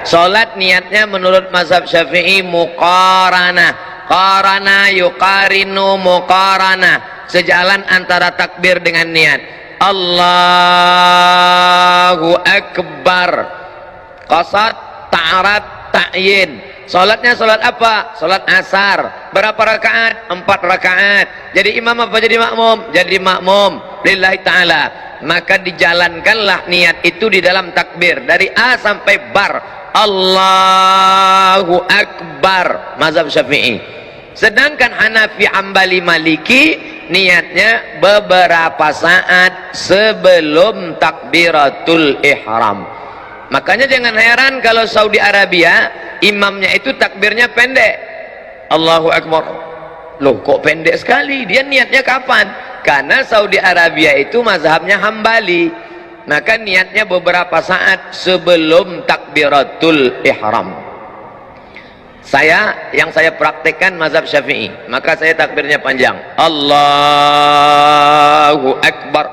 Salat niatnya menurut mazhab Syafi'i muqaranah. Qarana yuqarinu muqaranah, sejalan antara takbir dengan niat. Allahu Akbar, qasad, ta'arat, ta'yin. Salatnya salat apa? Salat asar. Berapa rakaat? 4 rakaat. Jadi imam apa jadi makmum? Jadi makmum lillahi ta'ala. Maka dijalankanlah niat itu di dalam takbir dari A sampai bar. Allahu Akbar, mazhab Syafi'i. Sedangkan Hanafi, Hambali, Maliki niatnya beberapa saat sebelum takbiratul ihram. Makanya jangan heran kalau Saudi Arabia imamnya itu takbirnya pendek. Allahu Akbar. Loh, kok pendek sekali? Dia niatnya kapan? Karena Saudi Arabia itu mazhabnya Hambali. Maka niatnya beberapa saat sebelum takbiratul ihram. Yang saya praktekkan mazhab Syafi'i, maka saya takbirnya panjang, Allahu Akbar.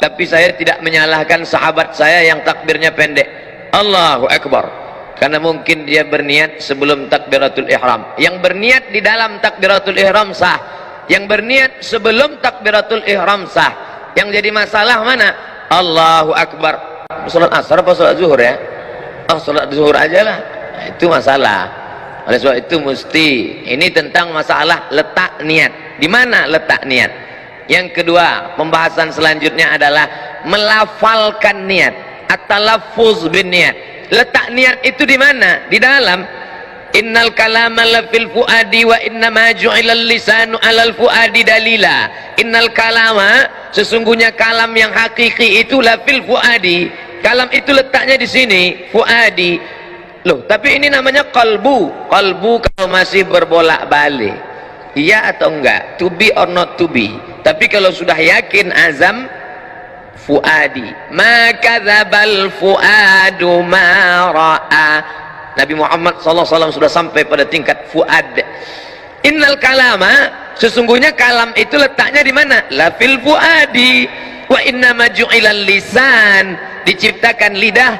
Tapi saya tidak menyalahkan sahabat saya yang takbirnya pendek, Allahu Akbar, karena mungkin dia berniat sebelum takbiratul ihram. Yang berniat di dalam takbiratul ihram sah, yang berniat sebelum takbiratul ihram sah. Yang jadi masalah mana? Allahu Akbar. Salat asar apa salat zuhur ya? Oh, salat zuhur aja lah. Nah, itu masalah. Oleh sebab itu mesti ini tentang masalah letak niat. Di mana letak niat? Yang kedua, pembahasan selanjutnya adalah melafalkan niat, at-talaffuz bin niat. Letak niat itu di mana? Di dalam. Innal kalama la fil fuadi wa inna ma ju'ilal lisanu 'alal fuadi dalila. Innal kalama, sesungguhnya kalam yang hakiki itu la fil fuadi. Kalam itu letaknya di sini, fuadi. Loh, tapi ini namanya qalbu. Qalbu kalau masih berbolak-balik, iya atau enggak, to be or not to be. Tapi kalau sudah yakin azam, fuadi. Ma kadzabal fuadu ma ra'a. Nabi Muhammad SAW sudah sampai pada tingkat fuad. Innal kalama, sesungguhnya kalam itu letaknya di mana? La fil fuadi. Wa inna ma ju'ilal lisan, diciptakan lidah,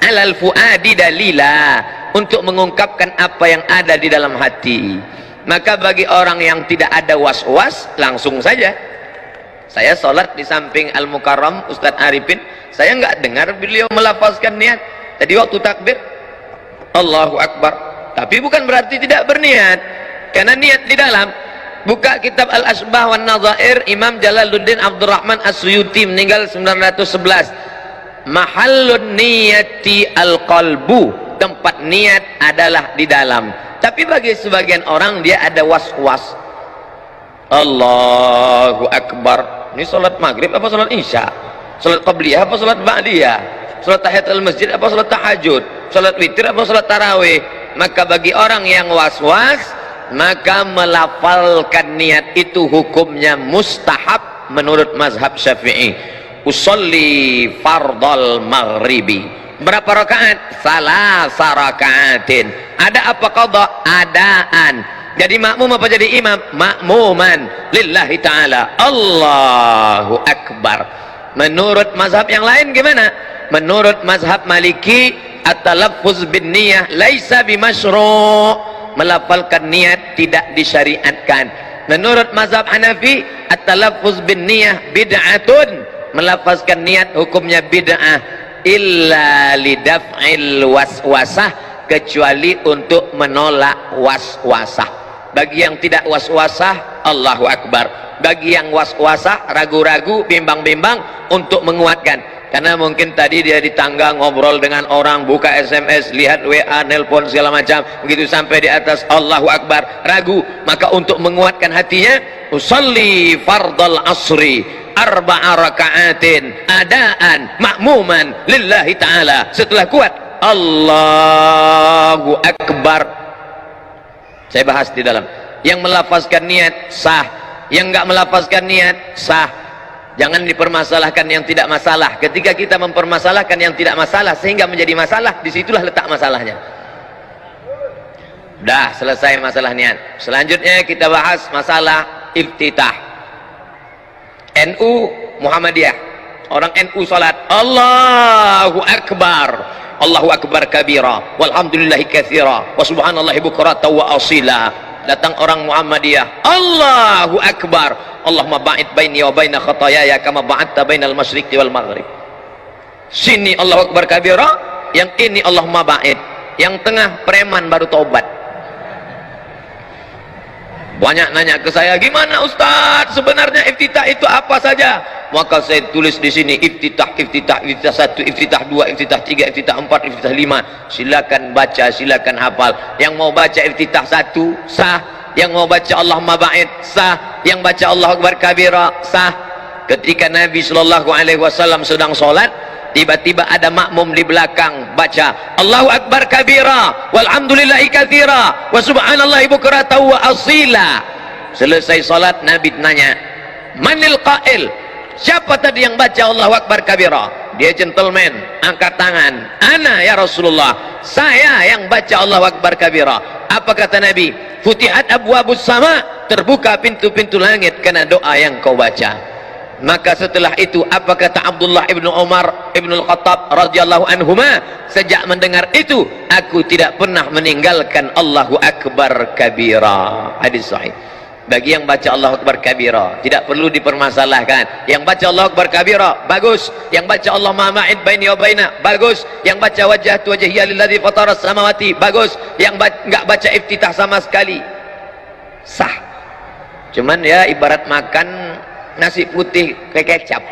alal fuadi dalila, untuk mengungkapkan apa yang ada di dalam hati. Maka bagi orang yang tidak ada was-was, langsung saja. Saya sholat di samping Al-Mukarram Ustadz Arifin, saya nggak dengar beliau melafazkan niat. Jadi waktu takbir Allahu Akbar, tapi bukan berarti tidak berniat, karena niat di dalam. Buka kitab Al-Asbah wan Nadhair, Imam Jalaluddin Abdurrahman As-Suyuti meninggal 911. Mahallun niyati al-qalbu, tempat niat adalah di dalam. Tapi bagi sebagian orang dia ada was-was. Allahu Akbar, ini salat maghrib apa salat isya? Salat qabliyah apa salat ba'diyah? Salat tahiyatul masjid apa salat tahajud? Salat witir apa salat tarawih? Maka bagi orang yang was-was, maka melafalkan niat itu hukumnya mustahab menurut mazhab Syafi'i. Usolli fardal maghribi, berapa rakaat? Salasa rakaatin. Ada apa qadha? Adaan. Jadi makmum apa jadi imam? Makmuman lillahi ta'ala. Allahu Akbar. Menurut mazhab yang lain gimana? Menurut mazhab Maliki, at-talaffuz bin niyah laisa bimasyru', melafalkan niat tidak disyariatkan. Menurut mazhab Hanafi, at-talaffuz bin niyah bid'atun, melafazkan niat hukumnya bid'ah, illa lidaf'il waswasah, kecuali untuk menolak waswasah. Bagi yang tidak waswasah, Allahu Akbar. Bagi yang waswasah, ragu-ragu, bimbang-bimbang, untuk menguatkan. Karena mungkin tadi dia di tangga ngobrol dengan orang, buka SMS, lihat WA, nelpon segala macam, begitu sampai di atas Allahu Akbar, ragu. Maka untuk menguatkan hatinya, usalli fardal asri arba'a raka'atin adaan makmuman lillahi ta'ala. Setelah kuat Allahu Akbar, saya bahas di dalam. Yang melafazkan niat sah, yang enggak melafazkan niat sah. Jangan dipermasalahkan yang tidak masalah. Ketika kita mempermasalahkan yang tidak masalah sehingga menjadi masalah, disitulah letak masalahnya. Dah selesai masalah niat. Selanjutnya kita bahas masalah iftitah. NU Muhammadiyah, orang NU salat Allahu Akbar, Allahu akbar kabira walhamdulillahi katsira wa subhanallahi bukratan wa asila. Datang orang Muhammadiyah, Allahu akbar, Allahumma ba'id baini wa baina khataayaya kama ba'adta bainal masyriqi wal maghrib. Sini Allahu akbar kabira, yang ini Allahumma ba'id, yang tengah preman baru taubat. Banyak nanya ke saya, gimana Ustaz sebenarnya iftitah itu apa saja? Maka saya tulis di sini iftitah 1, iftitah 2, iftitah 3, iftitah 4, iftitah 5. Silakan baca, silakan hafal. Yang mau baca iftitah 1 sah, yang mau baca Allahumma ba'id sah, yang baca Allahu akbar kabira sah. Ketika Nabi sallallahu alaihi wasallam sedang salat, tiba-tiba ada makmum di belakang baca Allahu akbar kabira walhamdulillahi katsira wa subhanallahi bukratan wa asila. Selesai salat Nabi nanya, manil qail, siapa tadi yang baca Allahu akbar kabira? Dia gentleman, angkat tangan, ana ya Rasulullah, saya yang baca Allahu akbar kabira. Apa kata Nabi? Futihat abwabus sama, terbuka pintu-pintu langit karena doa yang kau baca. Maka setelah itu apa kata Abdullah ibnu Umar ibnu Al-Khattab radhiyallahu anhuma, sejak mendengar itu aku tidak pernah meninggalkan Allahu akbar kabira. Hadis sahih. Bagi yang baca Allahu akbar kabira tidak perlu dipermasalahkan. Yang baca Allahu akbar kabira bagus, yang baca Allahumma ma'id baini wa baina bagus, yang baca wajhatu wajhiya lilladzi fatara samawati bagus, yang enggak baca iftitah sama sekali sah. Cuman ya ibarat makan nasi putih kayak kecap,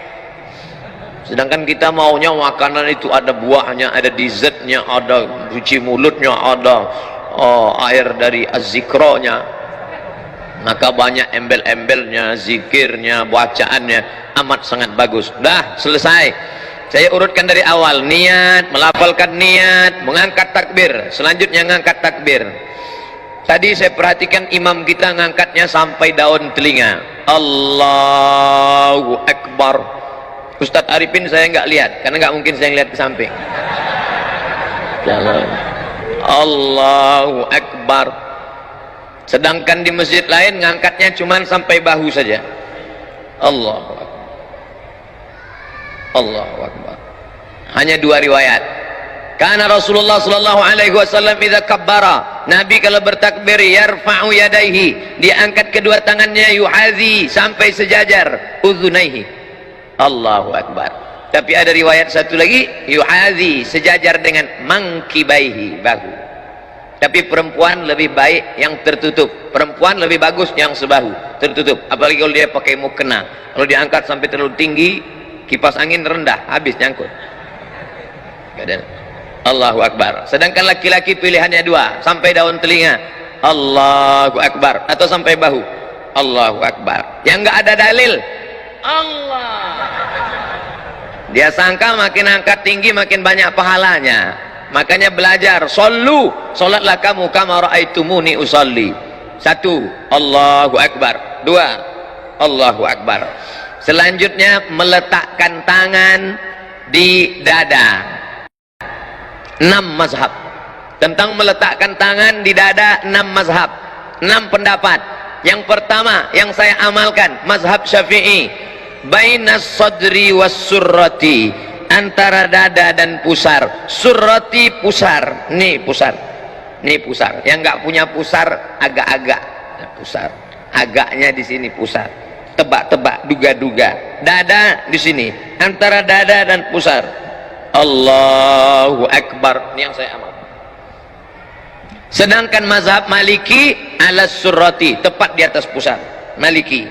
sedangkan kita maunya makanan itu ada buahnya, ada dessertnya, ada cuci mulutnya, ada air dari az-zikronya, maka banyak embel-embelnya, zikirnya, bacaannya amat sangat bagus. Dah selesai, saya urutkan dari awal, niat, melafalkan niat, mengangkat takbir, selanjutnya ngangkat takbir. Tadi saya perhatikan imam kita ngangkatnya sampai daun telinga. Allahu akbar. Ustadz Arifin saya nggak lihat, karena nggak mungkin saya lihat ke samping. Jalan. Allahu akbar. Sedangkan di masjid lain ngangkatnya cuma sampai bahu saja. Allahu akbar. Allahu akbar. Hanya 2 riwayat. Karena Rasulullah sallallahu alaihi wasallam idza kabbara, Nabi kalau bertakbir yarfa'u yadaihi, dia angkat kedua tangannya, yuhazi sampai sejajar udhunaihi. Allahu akbar. Tapi ada riwayat satu lagi, yuhazi sejajar dengan mangkibaihi, bahu. Tapi perempuan lebih baik yang tertutup, perempuan lebih bagus yang sebahu tertutup, apalagi kalau dia pakai mukena. Kalau diangkat sampai terlalu tinggi, kipas angin rendah, habis nyangkut. Allahu akbar. Sedangkan laki-laki pilihannya 2, sampai daun telinga Allahu akbar, atau sampai bahu Allahu akbar. Yang enggak ada dalil Allah, dia sangka makin angkat tinggi makin banyak pahalanya. Makanya belajar, sallu, salatlah kamu kama raaitumuni usalli. 1 Allahu akbar, 2 Allahu akbar. Selanjutnya meletakkan tangan di dada. 6 mazhab tentang meletakkan tangan di dada, 6 mazhab, 6 pendapat. Yang pertama yang saya amalkan mazhab Syafi'i, bainas sadri was surrati, antara dada dan pusar. Surrati pusar, nih pusar, nih pusar. Yang nggak punya pusar agak-agak pusar, agaknya di sini pusar, tebak-tebak, duga-duga. Dada di sini, antara dada dan pusar. Allahu akbar, ini yang saya amal. Sedangkan mazhab Maliki ala surrati, tepat di atas pusar. Maliki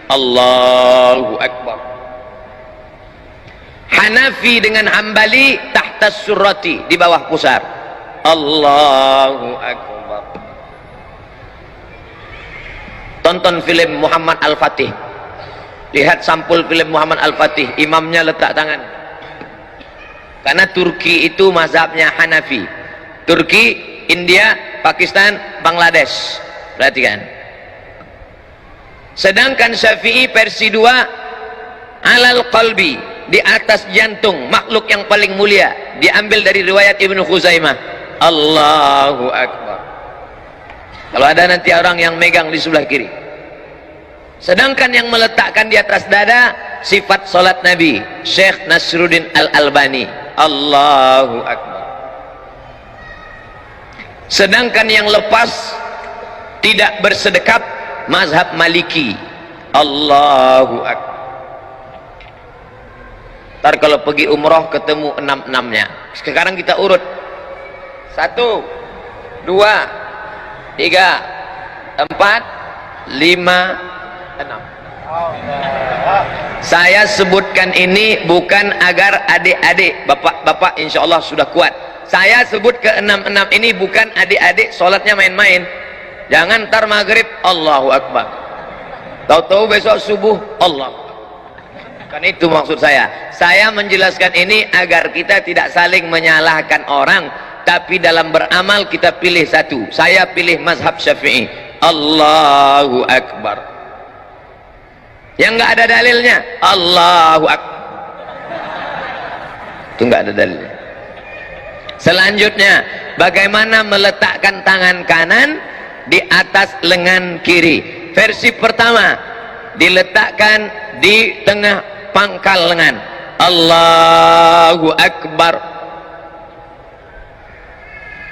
Allahu akbar. Hanafi dengan Hambali tahta surrati, di bawah pusar. Allahu akbar. Tonton film Muhammad Al-Fatih, lihat sampul film Muhammad Al-Fatih, imamnya letak tangan. Karena Turki itu mazhabnya Hanafi. Turki, India, Pakistan, Bangladesh. Perhatikan. Sedangkan Syafi'i versi 2 alal qalbi, di atas jantung, makhluk yang paling mulia. Diambil dari riwayat Ibnu Khuzaimah. Allahu akbar. Kalau ada nanti orang yang megang di sebelah kiri. Sedangkan yang meletakkan di atas dada, sifat salat Nabi, Syekh Nasruddin Al-Albani. Allahu akbar. Sedangkan yang lepas tidak bersedekap mazhab Maliki. Allahu Akbar. Ntar kalau pergi umroh ketemu 6-6-nya. Sekarang kita urut 1, 2, 3, 4, 5, 6. Saya sebutkan ini bukan agar adik-adik, bapak-bapak insya Allah sudah kuat. Saya sebut ke 6-6 ini bukan adik-adik sholatnya main-main. Jangan ntar maghrib Allahu Akbar, tahu-tahu besok subuh Allah. Kan itu maksud saya. Saya menjelaskan ini agar kita tidak saling menyalahkan orang, tapi dalam beramal kita pilih satu. Saya pilih mazhab Syafi'i. Allahu Akbar. Yang nggak ada dalilnya Allahu Akbar, itu nggak ada dalilnya. Selanjutnya, bagaimana meletakkan tangan kanan di atas lengan kiri. Versi pertama, diletakkan di tengah pangkal lengan. Allahu Akbar.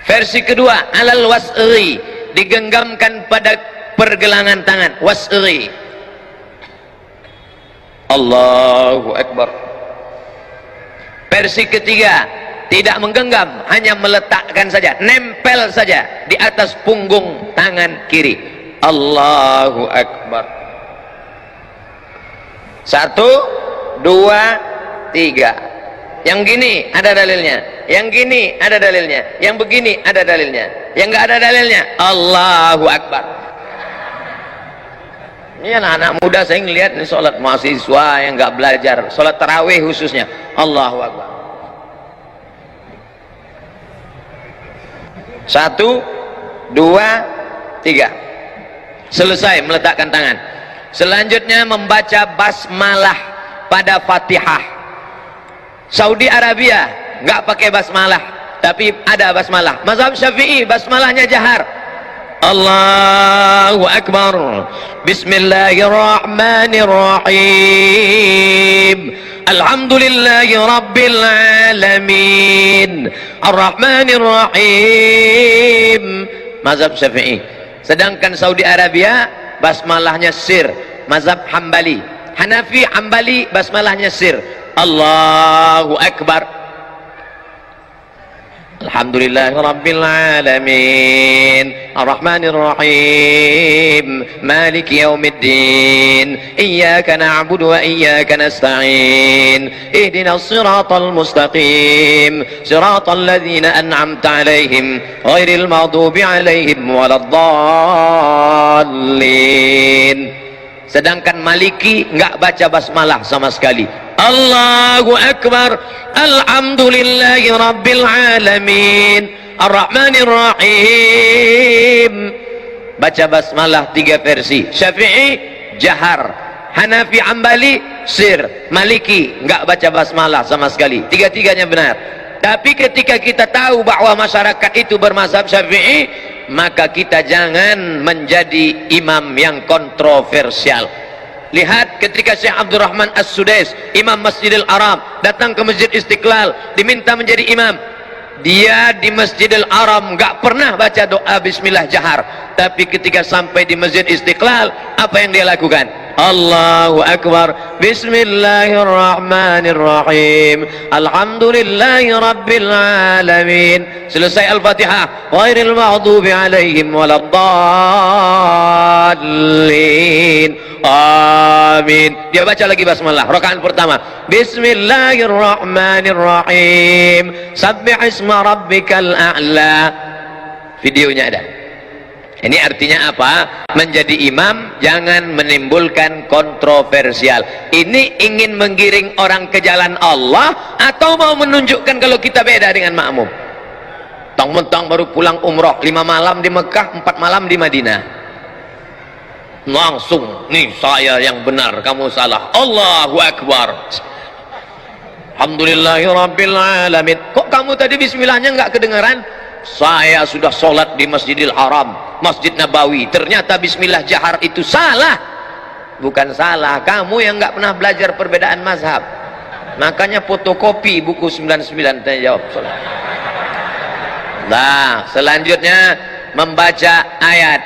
Versi kedua, alal wasri, digenggamkan pada pergelangan tangan. Wasri. Allahu Akbar. Versi ketiga, tidak menggenggam, hanya meletakkan saja, nempel saja di atas punggung tangan kiri. Allahu Akbar. 1, 2, 3. Yang gini ada dalilnya, yang gini ada dalilnya, yang begini ada dalilnya, yang nggak ada dalilnya Allahu Akbar. Ini anak-anak muda saya ngelihat nih sholat mahasiswa yang nggak belajar, sholat tarawih khususnya. Allahu Akbar. 1, 2, 3. Selesai meletakkan tangan. Selanjutnya membaca basmalah pada Fatihah. Saudi Arabia nggak pakai basmalah, tapi ada basmalah. Mazhab Syafi'i basmalahnya jahar. Allahu Akbar. Bismillahirrahmanirrahim. Alhamdulillahi Rabbil Alamin Ar-Rahmanir Rahim. Mazhab Syafi'i. Sedangkan Saudi Arabia basmalahnya sir. Mazhab Hambali. Hanafi Hambali basmalahnya sir. Allahu Akbar. Alhamdulillahi Rabbil Alamin Ar-Rahmanir Rahim Maliki Yawmiddin Iyyaka na'budu wa iyyaka nasta'in Ihdinas siratal mustaqim Siratal ladzina an'amta 'alaihim ghairil maghdubi 'alaihim waladdallin. Sedangkan Maliki enggak baca basmalah sama sekali. Allahu Akbar. Alhamdulillahi Rabbil Alamin Ar-Rahmanir Rahim. Baca basmalah 3 versi. Syafi'i jahar, Hanafi Hambali sir, Maliki enggak baca basmalah sama sekali. Tiga-tiganya benar. Tapi ketika kita tahu bahwa masyarakat itu bermazhab Syafi'i, maka kita jangan menjadi imam yang kontroversial. Lihat ketika Syekh Abdurrahman As-Sudais, imam Masjidil Haram, datang ke Masjid Istiqlal, diminta menjadi imam. Dia di Masjidil Haram nggak pernah baca doa bismillah jahar, tapi ketika sampai di Masjid Istiqlal, apa yang dia lakukan? Allahu Akbar. Bismillahirrahmanirrahim. Alhamdulillahi Rabbil Alamin. Selesai Al-Fatihah. Ghairil maghdubi alaihim waladdallin. Amin. Dia baca lagi basmalah. Rakaat pertama. Bismillahirrahmanirrahim. Sabbih isma rabbikal a'la. Videonya ada. Ini artinya apa? Menjadi imam jangan menimbulkan kontroversial. Ini ingin menggiring orang ke jalan Allah atau mau menunjukkan kalau kita beda dengan makmum? Mentang-mentang baru pulang umroh 5 malam di Mekah, 4 malam di Madinah, langsung nih saya yang benar, kamu salah. Allahu Akbar. Alhamdulillahi Rabbil Alamin. Kok kamu tadi bismillahnya nggak kedengaran? Saya sudah sholat di Masjidil Haram, Masjid Nabawi, ternyata bismillah jahar itu salah. Bukan salah, kamu yang nggak pernah belajar perbedaan mazhab. Makanya fotokopi buku 99 tanya jawab sholat. Nah, selanjutnya membaca ayat.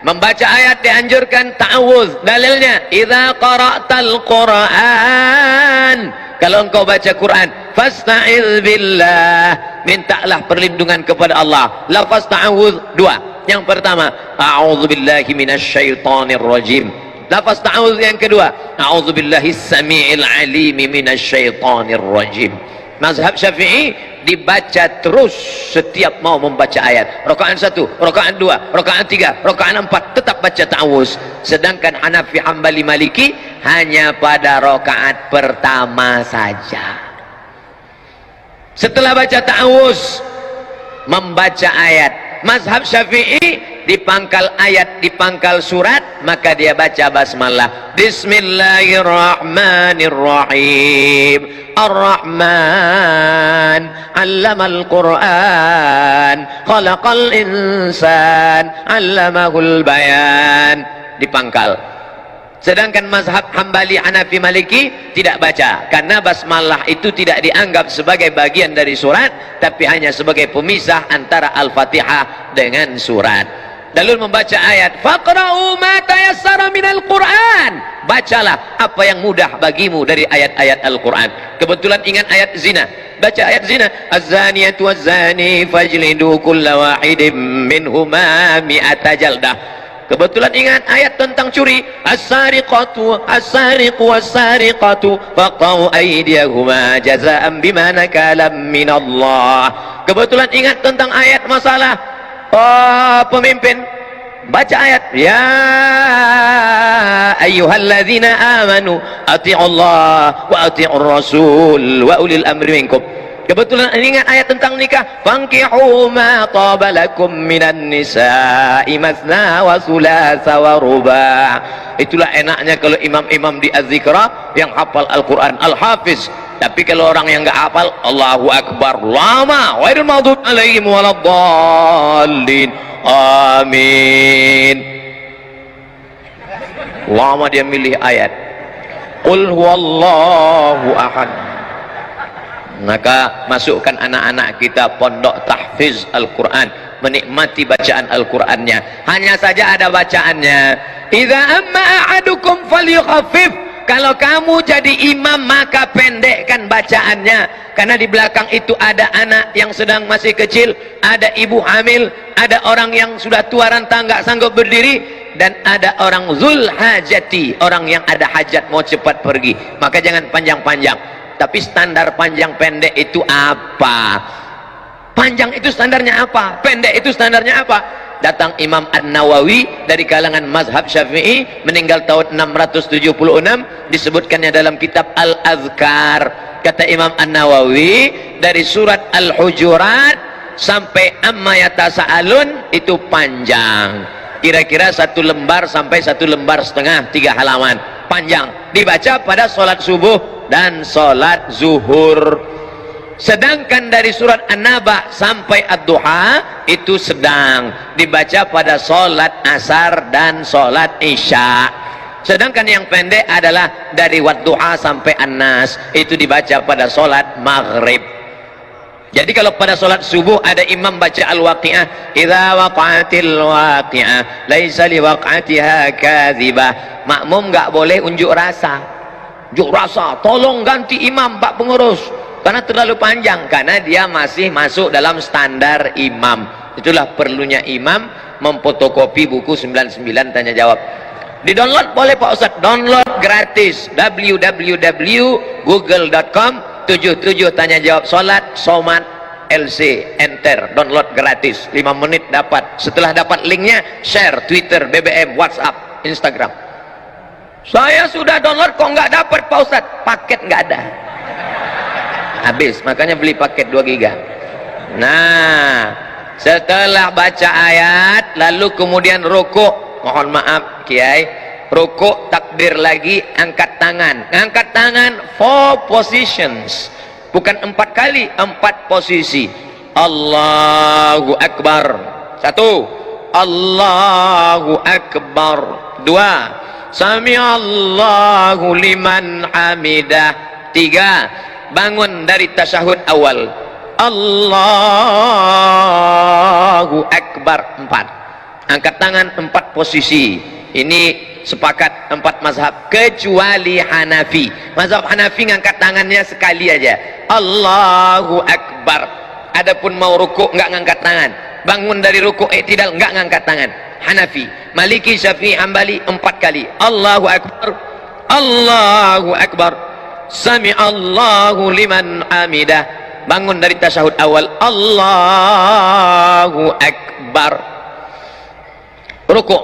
Membaca ayat dianjurkan ta'awudz. Dalilnya, idza qara'tal Qur'an, kalau engkau baca Quran, fasta'iz billah, mintalah perlindungan kepada Allah. Lafaz ta'awudz dua. Yang pertama, a'udzubillahi minasyaitonir rajim. Lafaz ta'awudz yang kedua, a'udzubillahi samiil alimi minasyaitonir rajim. Mazhab Syafi'i dibaca terus setiap mau membaca ayat. Rakaat 1, rakaat 2, rakaat 3, rakaat 4 tetap baca ta'awuz. Sedangkan Hanafi, Hambali, Maliki hanya pada rakaat pertama saja. Setelah baca ta'awuz, membaca ayat. Mazhab Syafi'i di pangkal ayat, di pangkal surat, maka dia baca basmalah. Bismillahirrahmanirrahim. Ar-Rahman 'allamal Qur'an, khalaqal insan, 'allamahul bayan. Di pangkal. Sedangkan mazhab Hambali, Hanafi, Maliki tidak baca, karena basmalah itu tidak dianggap sebagai bagian dari surat, tapi hanya sebagai pemisah antara Al-Fatihah dengan surat. Lalu membaca ayat, faqra'u ma tayassara minal Qur'an, bacalah apa yang mudah bagimu dari ayat-ayat Al-Quran. Kebetulan ingat ayat zina, baca ayat zina, az-zaniyatu waz-zani fajlidu kulla wahidin minhuma mi'ata jaldah. Kebetulan ingat ayat tentang curi, as-sariqatu as-sariqu was-sariqatu faqta'u aydiyahuma jazaa'an bima nakalam minallah. Kebetulan ingat tentang ayat masalah pemimpin, baca ayat, ya ayyuhalladzina amanu ati'ullah wa ati'ur rasul wa ulil amri minkum. Kebetulan ingat ayat tentang nikah, fankihu ma taba lakum minan nisa'i mathna wa thulatha wa ruba'. Itulah enaknya kalau imam-imam di Az-Zikra yang hafal Al-Quran, Al-Hafiz. Tapi kalau orang yang enggak hafal, Allahu Akbar lama, ghairil maghdub alaihim waladdallin, amin. Lama dia milih ayat, qul huwallahu ahad. Maka masukkan anak-anak kita pondok tahfiz Al-Quran, menikmati bacaan Al-Qurannya. Hanya saja ada bacaannya, idza amma ahadukum falyukhaffif. Kalau kamu jadi imam, maka pendekkan bacaannya, karena di belakang itu ada anak yang sedang masih kecil, ada ibu hamil, ada orang yang sudah tua renta nggak sanggup berdiri, dan ada orang zul hajati, orang yang ada hajat mau cepat pergi. Maka jangan panjang-panjang. Tapi standar panjang pendek itu apa? Panjang itu standarnya apa? Pendek itu standarnya apa? Datang Imam An-Nawawi dari kalangan mazhab Syafi'i, meninggal tahun 676, disebutkannya dalam kitab Al-Azkar. Kata Imam An-Nawawi, dari surat Al-Hujurat sampai Amma Yatasa'alun itu panjang, kira-kira 1 lembar sampai 1 lembar setengah, 3 halaman, panjang, dibaca pada sholat subuh dan sholat zuhur. Sedangkan dari surat An-Naba sampai Ad-Duha itu sedang, dibaca pada sholat asar dan sholat isya. Sedangkan yang pendek adalah dari Wadduha sampai An-Nas, itu dibaca pada sholat maghrib. Jadi kalau pada sholat subuh ada imam baca Al-Waqi'ah, idza waqa'atil waqi'ah laisa liwaq'atiha kadzibah. Makmum nggak boleh unjuk rasa. Unjuk rasa, tolong ganti imam Pak Pengurus, karena terlalu panjang, karena dia masih masuk dalam standar imam. Itulah perlunya imam memfotokopi buku 99 tanya jawab. Di download boleh Pak Ustaz, download gratis, www.google.com 77 tanya jawab solat somat LC, enter, download gratis, 5 menit dapat. Setelah dapat linknya, share Twitter, BBM, WhatsApp, Instagram. Saya sudah download kok nggak dapat Pak Ustaz, paket nggak ada, habis, makanya beli paket 2 giga. Nah, setelah baca ayat lalu kemudian rukuk, mohon maaf Kiai, rukuk takbir lagi, angkat tangan. Angkat tangan 4 positions, bukan 4 kali, 4 posisi. Allahu Akbar 1, Allahu Akbar 2, Sami Allahu liman hamidah 3, bangun dari tasyahud awal, Allahu Akbar 4. Angkat tangan 4 posisi. Ini sepakat 4 mazhab kecuali Hanafi. Mazhab Hanafi ngangkat tangannya sekali aja, Allahu Akbar. Adapun mau rukuk enggak ngangkat tangan, bangun dari rukuk i'tidal enggak ngangkat tangan. Hanafi, Maliki, Syafi'i, Hambali 4 kali, Allahu Akbar, Allahu Akbar, Sami Allahu liman hamidah. Bangun dari tasyahud awal, Allahu Akbar. Rukuk,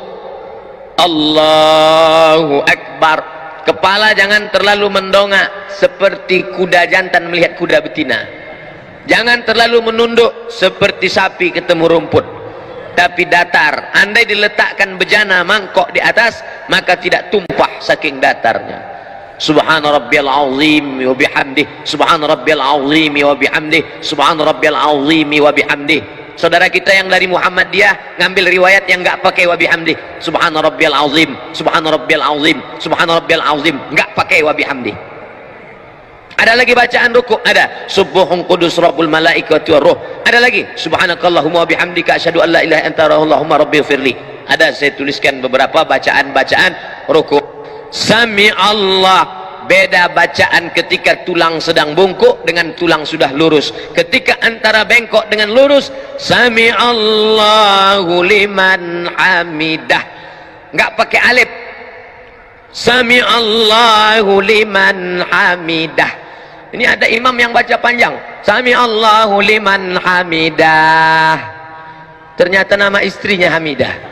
Allahu Akbar. Kepala jangan terlalu mendongak seperti kuda jantan melihat kuda betina. Jangan terlalu menunduk seperti sapi ketemu rumput, tapi datar. Andai diletakkan bejana mangkok di atas, maka tidak tumpah saking datarnya. Subhana rabbiyal azim wa bihamdih, subhana rabbiyal azim wa bihamdih, subhana rabbiyal azim wa bihamdih. Saudara kita yang dari Muhammadiyah ngambil riwayat yang enggak pakai wa bihamdih, subhana rabbiyal azim, subhana rabbiyal azim, subhana rabbiyal azim, enggak pakai wa bihamdih. Ada lagi bacaan rukuk, ada subuhun qudus rabbul malaikati waruh. Ada lagi subhanakallahumma wa bihamdika asyhadu an la ilaha illa anta allahumma rabbighfirli. Ada, saya tuliskan beberapa bacaan-bacaan rukuk. Sami Allah, beda bacaan ketika tulang sedang bungkuk dengan tulang sudah lurus. Ketika antara bengkok dengan lurus, Sami Allahu liman hamidah, enggak pakai alif. Sami Allahu liman hamidah. Ini ada imam yang baca panjang, Sami Allahu liman hamidah, ternyata nama istrinya Hamidah.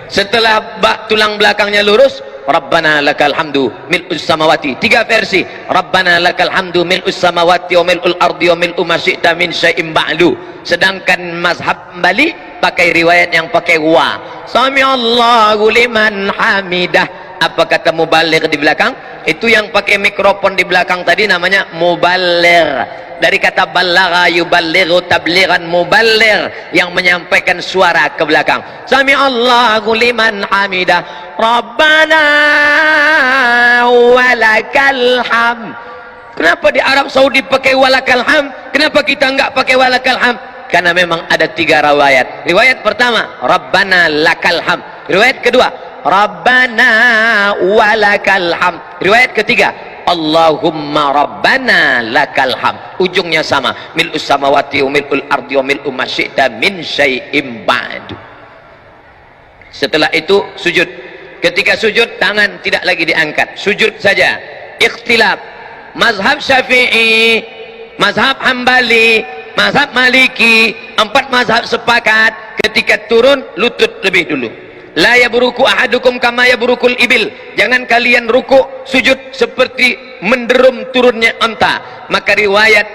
Setelah tulang belakangnya lurus, Rabbana lakal hamdu mil'us samawati. 3 versi, Rabbana lakal hamdu mil'us samawati wa mil'ul ardi wa mil'u ma syi'ta min syai'in ba'du. Sedangkan mazhab Hambali pakai riwayat yang pakai wa, Sami Allahu liman hamidah. Apa kata mubaligh di belakang? Itu yang pakai mikrofon di belakang tadi namanya mubaligh. Dari kata balagha yuballighu tablighan, mubaligh yang menyampaikan suara ke belakang. Sami Allahu liman hamidah, Rabbana walakal hamd. Kenapa di Arab Saudi pakai walakal hamd? Kenapa kita enggak pakai walakal hamd? Karena memang ada 3 riwayat. Riwayat pertama, Rabbana lakal hamd. Riwayat kedua, Rabbana walakal hamd. Riwayat ketiga, Allahumma Rabbana lakal hamd. Ujungnya sama, mil'us samawati wa mil'ul ardi wa mil'u ma syi'ta min syai'in ba'du. Setelah itu sujud. Ketika sujud, tangan tidak lagi diangkat, sujud saja. Ikhtilaf mazhab Syafi'i, mazhab Hambali, mazhab Maliki, 4 mazhab sepakat ketika turun lutut lebih dulu. La yabruku ahadukum kama yabrukul ibil. Jangan kalian ruku sujud seperti menderum turunnya unta. Maka riwayat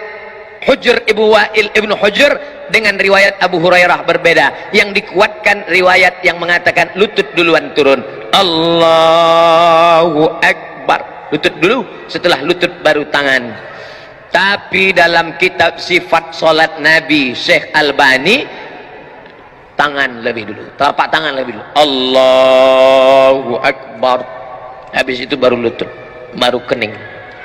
Hujr Ibnu Wa'il Ibnu Hujr dengan riwayat Abu Hurairah berbeda. Yang dikuatkan riwayat yang mengatakan lutut duluan turun. Allahu Akbar. Lutut dulu, setelah lutut baru tangan. Tapi dalam kitab sifat salat Nabi Syekh Albani, tangan lebih dulu, telapak tangan lebih dulu, Allahu Akbar, habis itu baru lutut, baru kening.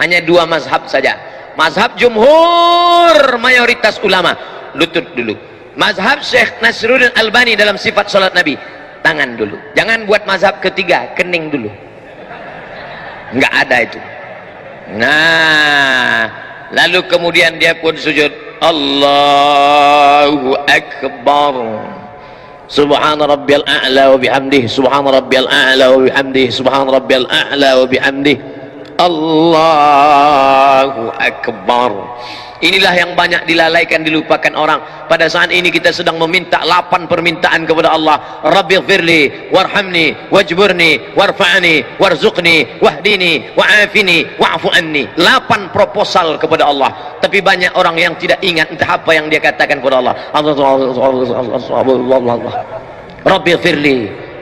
Hanya 2 mazhab saja. Mazhab jumhur mayoritas ulama lutut dulu. Mazhab Syekh Nasruddin Albani dalam sifat salat Nabi, tangan dulu. Jangan buat mazhab ketiga, kening dulu, nggak ada itu. Nah, lalu kemudian dia pun sujud, Allahu Akbar, Subhana rabbiyal a'la wa bihamdih, Subhana rabbiyal a'la wa bihamdih, Subhana rabbiyal a'la wa bihamdih, Allahu Akbar. Inilah yang banyak dilalaikan, dilupakan orang. Pada saat ini kita sedang meminta 8 permintaan kepada Allah. Rabbighfirli warhamni wajburni warfa'ni warzuqni wahdini wa'afini wa'fu anni. 8 proposal kepada Allah. Tapi banyak orang yang tidak ingat entah apa yang dia katakan kepada Allah. Rabbighfirli,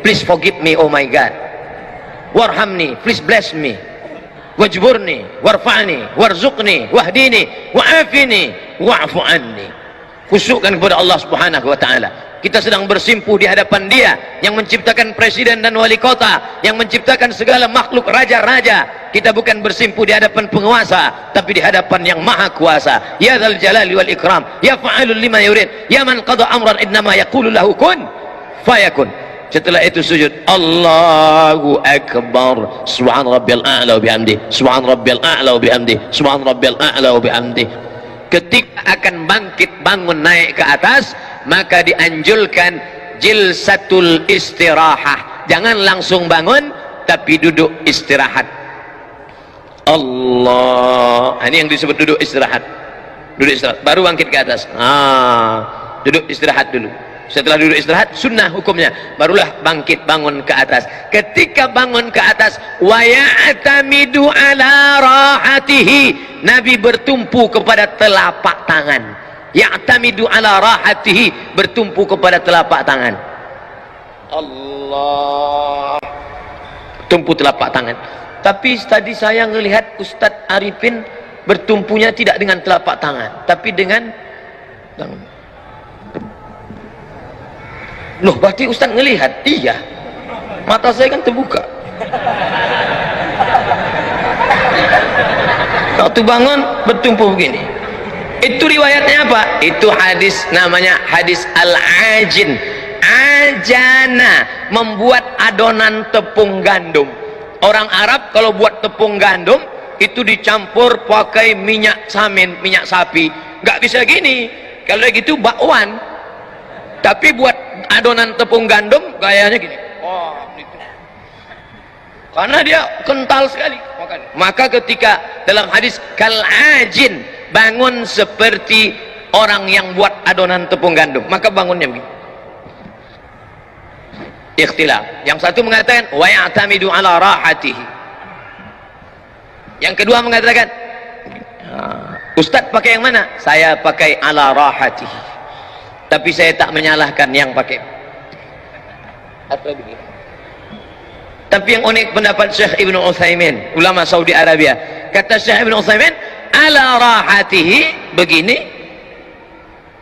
please forgive me, oh my God. Warhamni, please bless me. Wajburni warfa'ni warzuqni wahdini wa'afini wa'fu anni. Khusyukkan kepada Allah Subhanahu wa taala. Kita sedang bersimpuh di hadapan Dia yang menciptakan presiden dan wali kota, yang menciptakan segala makhluk, raja-raja, kita bukan bersimpu di hadapan penguasa, tapi di hadapan yang maha kuasa. Ya dzal jalali wal ikram, ya fa'alul lima yurid, ya man qada amran innama yaqulu lahu kun fayakun. Setelah itu sujud, Allahu akbar, subhan rabbiyal a'la wa bihamdi, subhan rabbiyal a'la wa bihamdi, subhan rabbiyal a'la wa bihamdi. Ketika akan bangkit bangun naik ke atas, maka dianjurkan jilsatul istirahah. Jangan langsung bangun, tapi duduk istirahat. Allah, ini yang disebut duduk istirahat. Duduk istirahat, baru bangkit ke atas. Duduk istirahat dulu. Setelah duduk istirahat, sunnah hukumnya, barulah bangkit bangun ke atas. Ketika bangun ke atas, wa ya'tamidu ala rahatihi, Nabi bertumpu kepada telapak tangan. Ya'tamidu ala rahatihi, bertumpu kepada telapak tangan. Allah, tumpu telapak tangan. Tapi tadi saya melihat Ustadz Arifin bertumpunya tidak dengan telapak tangan, tapi dengan tangan. Loh, berarti Ustaz ngelihat? Iya, mata saya kan terbuka. Waktu bangun bertumpu begini. Itu riwayatnya apa? Itu hadis, namanya hadis al-ajin. Ajana, membuat adonan tepung gandum. Orang Arab kalau buat tepung gandum itu dicampur pakai minyak samin, minyak sapi. Nggak bisa gini. Kalau gitu bakwan. Tapi buat adonan tepung gandum gayanya gini. Gitu. Karena dia kental sekali. Maka ketika dalam hadis kalajin, bangun seperti orang yang buat adonan tepung gandum, maka bangunnya begini. Ikhtilaf. Yang satu mengatakan wa ya'tamidu ala rahatihi. Yang kedua mengatakan, Ustaz pakai yang mana? Saya pakai ala rahatihi. Tapi saya tak menyalahkan yang pakai atau begini. Tapi yang unik pendapat Syekh Ibn Utsaimin, ulama Saudi Arabia. Kata Syekh Ibn Utsaimin, ala rahatihi begini,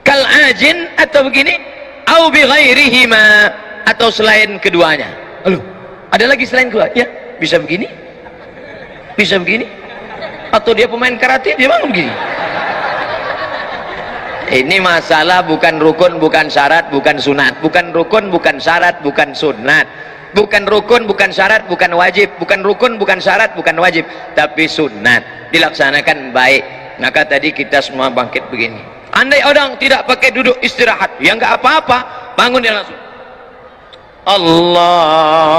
kal ajin atau begini, au bi ghairihima, atau selain keduanya. Halo, ada lagi selain kedua? Ya, bisa begini, bisa begini, atau dia pemain karate, dia mau begini. Ini masalah bukan rukun, bukan syarat, bukan sunat. Bukan rukun, bukan syarat, bukan sunat. Bukan rukun, bukan syarat, bukan wajib. Bukan rukun, bukan syarat, bukan wajib, tapi sunat, dilaksanakan baik. Maka tadi kita semua bangkit begini. Andai orang tidak pakai duduk istirahat, ya nggak apa-apa, bangun dia langsung Allahu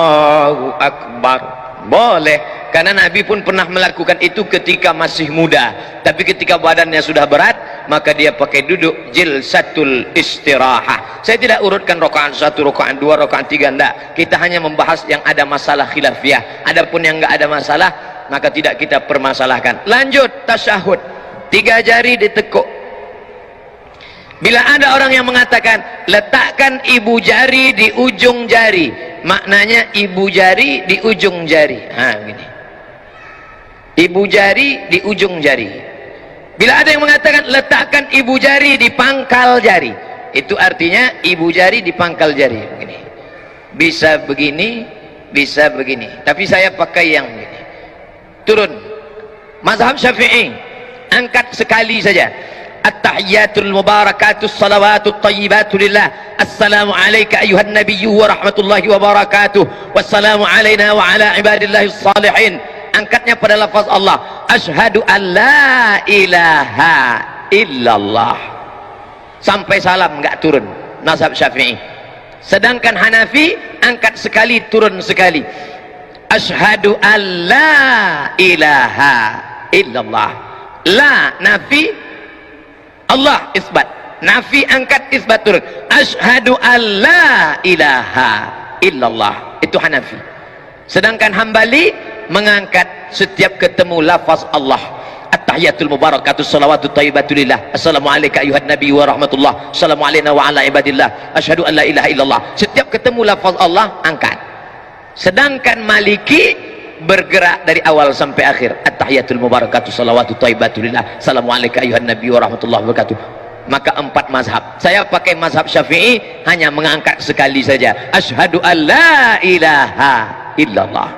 Akbar, boleh. Karena Nabi pun pernah melakukan itu ketika masih muda. Tapi ketika badannya sudah berat, maka dia pakai duduk jilsatul istirahah. Saya tidak urutkan rakaat 1, rakaat 2, rakaat 3, enggak. Kita hanya membahas yang ada masalah khilafiyah. Adapun yang enggak ada masalah, maka tidak kita permasalahkan. Lanjut tasyahud. 3 jari ditekuk. Bila ada orang yang mengatakan letakkan ibu jari di ujung jari, maknanya ibu jari di ujung jari. Gini. Ibu jari di ujung jari. Bila ada yang mengatakan letakkan ibu jari di pangkal jari, itu artinya ibu jari di pangkal jari. Begini. Bisa begini, bisa begini. Tapi saya pakai yang begini. Turun. Mazhab Syafi'i, angkat sekali saja. At-tahiyyatul mubarakatus salawatut tayyibatu lillah. Assalamu alayka ayuhan nabiyyu wa rahmatullahi wa barakatuh. Wassalamu alayna wa ala ibadillahis salihin. Angkatnya pada lafaz Allah, asyhadu an la ilaha illallah, sampai salam enggak turun. Mazhab Syafi'i. Sedangkan Hanafi angkat sekali, turun sekali. Asyhadu an la ilaha illallah. La nafi, Allah isbat. Nafi angkat, isbat turun. Asyhadu an la ilaha illallah. Itu Hanafi. Sedangkan Hambali mengangkat setiap ketemu lafaz Allah. At-tahiyatul mubarakatus salawatut thayyibatu lillah. Assalamu alayka ayuhan nabi wa rahmatullah. Assalamu alayna wa ala ibadillah. Asyhadu an la ilaha illallah. Setiap ketemu lafaz Allah angkat. Sedangkan Maliki bergerak dari awal sampai akhir. At-tahiyatul mubarakatus salawatut thayyibatu lillah. Assalamu alayka ayuhan nabi wa rahmatullah wa barakatuh. Maka 4 mazhab. Saya pakai mazhab Syafi'i, hanya mengangkat sekali saja. Asyhadu an la ilaha illallah.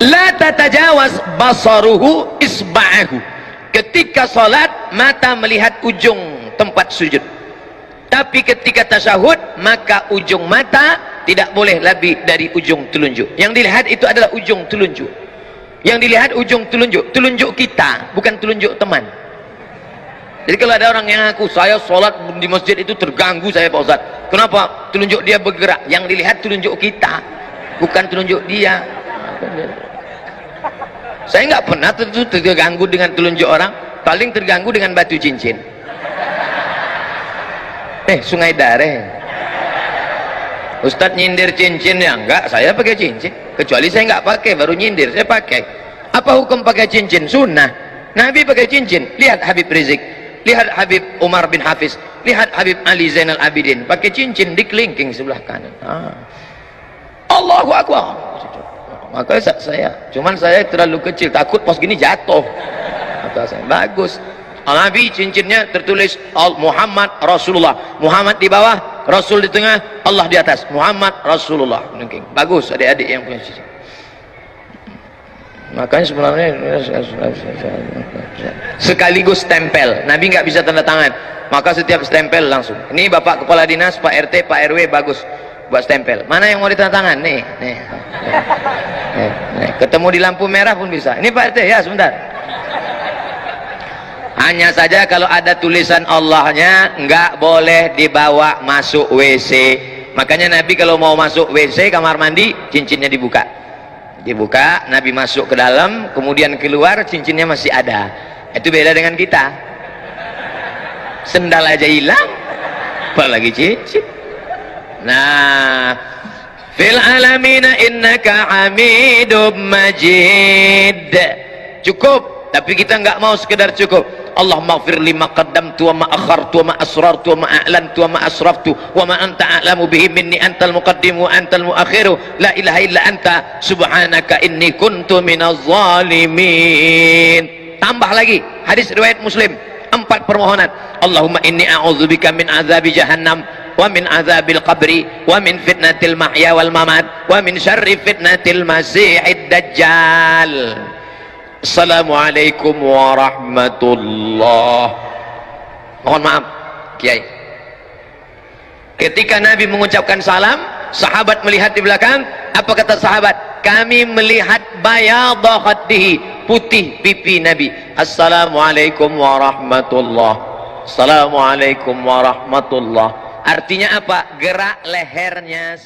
La tatajawaz basaruhu isba'ahu. Ketika salat mata melihat ujung tempat sujud, tapi ketika tasyahud maka ujung mata tidak boleh lebih dari ujung telunjuk. Yang dilihat itu adalah ujung telunjuk. Yang dilihat ujung telunjuk, telunjuk kita, bukan telunjuk teman. Jadi kalau ada orang yang ngaku saya sholat di masjid itu terganggu saya Pak Ustaz, kenapa? Telunjuk dia bergerak. Yang dilihat telunjuk kita, bukan telunjuk dia. Saya nggak pernah terganggu dengan telunjuk orang, paling terganggu dengan batu cincin. Sungai Dareh, Ustadz nyindir cincin ya? Enggak, saya pakai cincin. Kecuali saya nggak pakai, baru nyindir. Saya pakai. Apa hukum pakai cincin? Sunnah. Nabi pakai cincin. Lihat Habib Rizik, lihat Habib Umar bin Hafiz, lihat Habib Ali Zainal Abidin pakai cincin di kelingking sebelah kanan. Allahu Akbar. Makanya cuman saya terlalu kecil, takut pas gini jatuh. Kata saya, bagus. Nabi cincinnya tertulis Muhammad Rasulullah, Muhammad di bawah, Rasul di tengah, Allah di atas, Muhammad Rasulullah. Bagus adik-adik yang punya cincin. Makanya sebenarnya sekaligus stempel. Nabi nggak bisa tanda tangan, maka setiap stempel langsung. Ini Bapak Kepala Dinas, Pak RT, Pak RW, bagus buat stempel. Mana yang mau ditanda tangan? Nih. Ketemu di lampu merah pun bisa. Ini Pak RT ya, sebentar. Hanya saja kalau ada tulisan Allahnya nggak boleh dibawa masuk WC. Makanya Nabi kalau mau masuk WC kamar mandi, cincinnya dibuka. Nabi masuk ke dalam, kemudian keluar, cincinnya masih ada. Itu beda dengan kita. Sendal aja hilang, apalagi cincin. Nah, fil alamina innaka hamidum majid. Cukup, tapi kita nggak mau sekedar cukup. Allahumma ighfir lima qaddamtu wa ma akhartu wa ma asrartu wa ma a'lantu wa ma asraftu wa ma anta a'lamu bihi minni antal muqaddimu wa antal muakhiru la ilaha illa anta subhanaka inni kuntu minaz zalimin. Tambah lagi hadis riwayat Muslim, 4 permohonan. Allahumma inni a'udzubika min azabi jahannam wa min azabil qabri wa min fitnatil mahya wal mamat wa min syarri fitnatil masiihid dajjal. Assalamualaikum warahmatullah. Mohon maaf Kiai, ketika Nabi mengucapkan salam, sahabat melihat di belakang. Apa kata sahabat? Kami melihat bayadha khaddihi, putih pipi Nabi. Assalamualaikum warahmatullah. Assalamualaikum warahmatullah. Artinya apa? Gerak lehernya